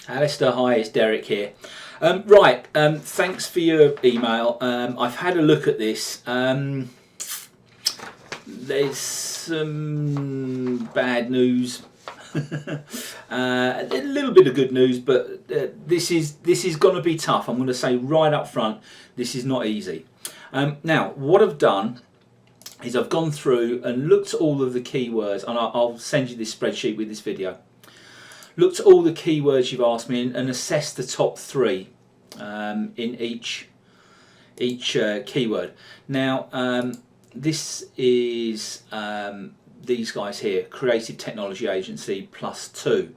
Alistair, hi, it's Derek here. Thanks for your email. I've had a look at this. There's some bad news, a little bit of good news, but this is going to be tough. I'm going to say right up front, this is not easy. Now, what I've done is I've gone through and looked at all of the keywords, and I'll send you this spreadsheet with this video. Looked at all the keywords you've asked me and assessed the top three in each keyword. Now, this is these guys here, Creative Technology Agency +2.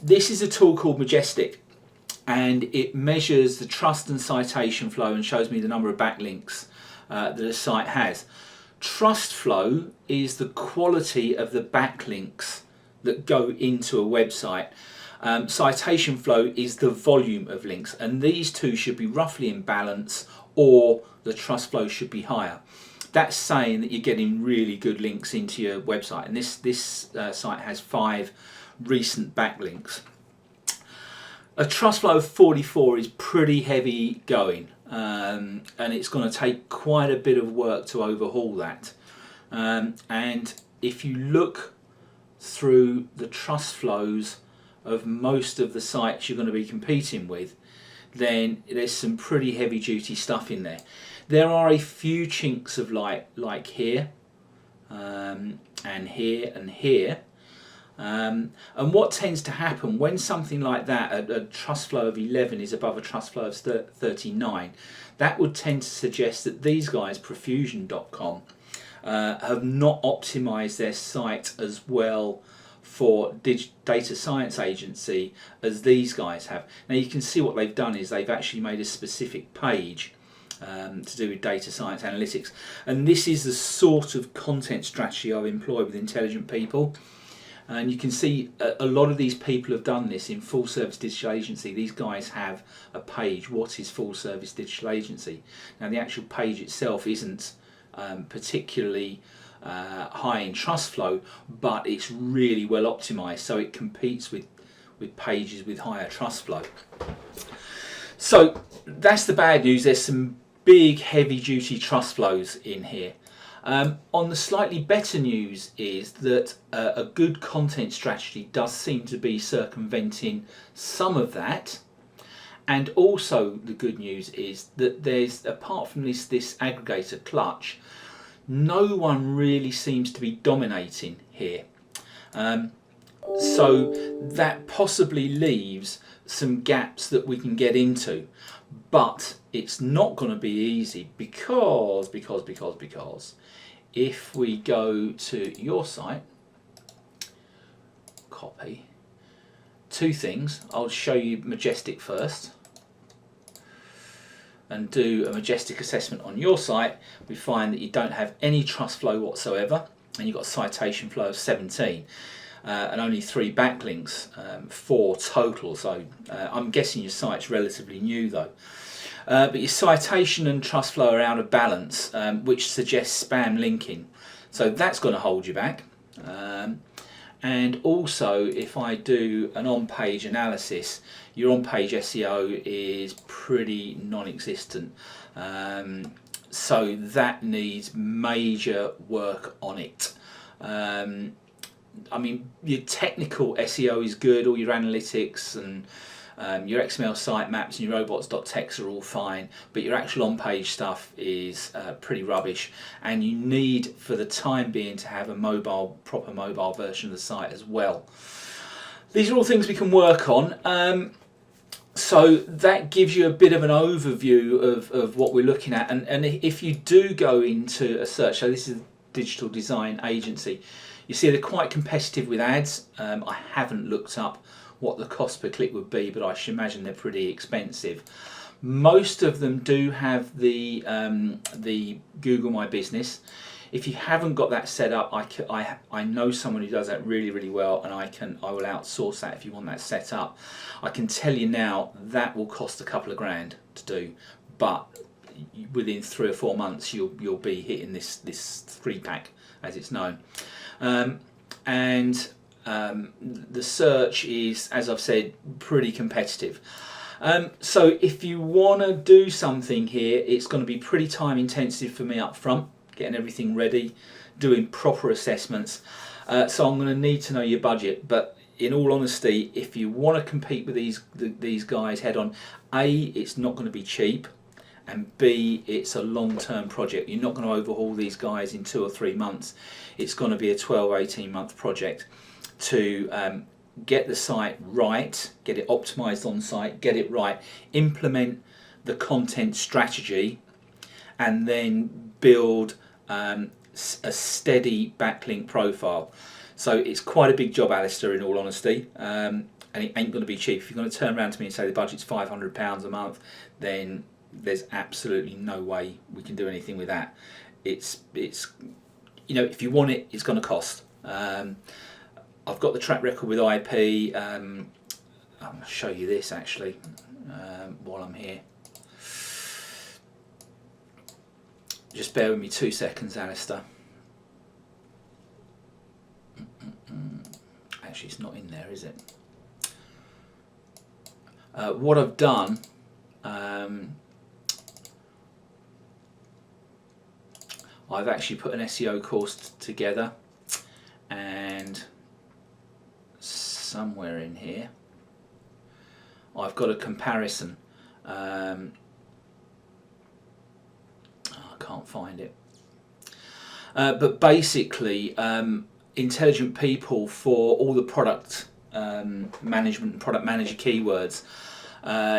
This is a tool called Majestic, and it measures the trust and citation flow and shows me the number of backlinks that a site has. Trust flow is the quality of the backlinks that go into a website. Citation flow is the volume of links, and these two should be roughly in balance, or the trust flow should be higher. That's saying that you're getting really good links into your website, and this site has 5 recent backlinks. A trust flow of 44 is pretty heavy going, and it's going to take quite a bit of work to overhaul that. And if you look through the trust flows of most of the sites you're going to be competing with, then there's some pretty heavy duty stuff in there. There are a few chinks of light, like here, and here, and here. And what tends to happen when something like that, a trust flow of 11 is above a trust flow of 39, that would tend to suggest that these guys, profusion.com, have not optimized their site as well for data science agency as these guys have. Now you can see what they've done is they've actually made a specific page to do with data science analytics, and this is the sort of content strategy I employ with intelligent people. And you can see a lot of these people have done this in full service digital agency. These guys have a page, what is full service digital agency? Now the actual page itself isn't particularly high in trust flow, but it's really well optimized, so it competes with pages with higher trust flow. So that's the bad news. There's some big heavy duty trust flows in here. On the slightly better news is that a good content strategy does seem to be circumventing some of that. And also the good news is that there's, apart from this aggregator Clutch, no one really seems to be dominating here. So that possibly leaves some gaps that we can get into, but it's not going to be easy because if we go to your site, copy, 2 things. I'll show you Majestic first and do a Majestic assessment on your site. We find that you don't have any trust flow whatsoever, and you've got a citation flow of 17 and only 3 backlinks, 4 total. So I'm guessing your site's relatively new though. But your citation and trust flow are out of balance, which suggests spam linking. So that's going to hold you back. And also, if I do an on-page analysis, your on-page SEO is pretty non-existent. So that needs major work on it. I mean, your technical SEO is good, all your analytics and your XML sitemaps and your robots.txt are all fine, but your actual on-page stuff is pretty rubbish, and you need, for the time being, to have a proper mobile version of the site as well. These are all things we can work on. So that gives you a bit of an overview of what we're looking at, and if you do go into a search, so this is a digital design agency, you see they're quite competitive with ads. I haven't looked up what the cost per click would be, but I should imagine they're pretty expensive. Most of them do have the Google My Business. If you haven't got that set up, I know someone who does that really well, and I will outsource that if you want that set up. I can tell you now that will cost a couple of grand to do, but within 3 or 4 months you'll be hitting this 3-pack, as it's known. And the search is, as I've said, pretty competitive. So if you want to do something here, it's going to be pretty time intensive for me up front, getting everything ready, doing proper assessments. So I'm going to need to know your budget. But in all honesty, if you want to compete with these guys head on, A, it's not going to be cheap, and B, it's a long-term project. You're not going to overhaul these guys in 2 or 3 months. It's going to be a 12-18 month project to get the site right, get it optimized on site, get it right, implement the content strategy, and then build a steady backlink profile. So it's quite a big job, Alistair, in all honesty, and it ain't going to be cheap. If you're going to turn around to me and say the budget's £500 a month, then there's absolutely no way we can do anything with that. It's you know, if you want it, it's going to cost. I've got the track record with IP. I'm going to show you this actually while I'm here. Just bear with me 2 seconds, Alistair. Actually, it's not in there, is it? What I've done, I've actually put an SEO course together, and somewhere in here I've got a comparison. I can't find it. But basically, intelligent people for all the product management and product manager keywords.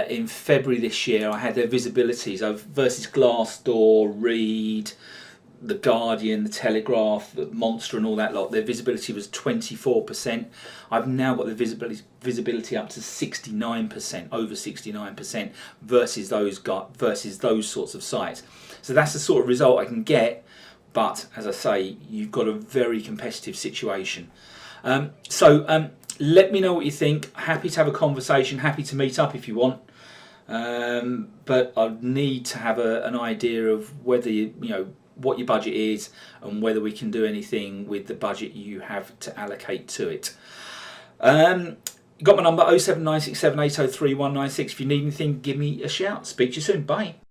In February this year, I had their visibilities versus Glassdoor, Reed, The Guardian, The Telegraph, the Monster, and all that lot. Their visibility was 24%. I've now got the visibility up to 69%, over 69%, versus those sorts of sites. So that's the sort of result I can get. But as I say, you've got a very competitive situation. Let me know what you think. Happy to have a conversation. Happy to meet up if you want. But I need to have an idea of whether you know what your budget is and whether we can do anything with the budget you have to allocate to it. Got my number 07967 803 196. If you need anything, give me a shout. Speak to you soon. Bye.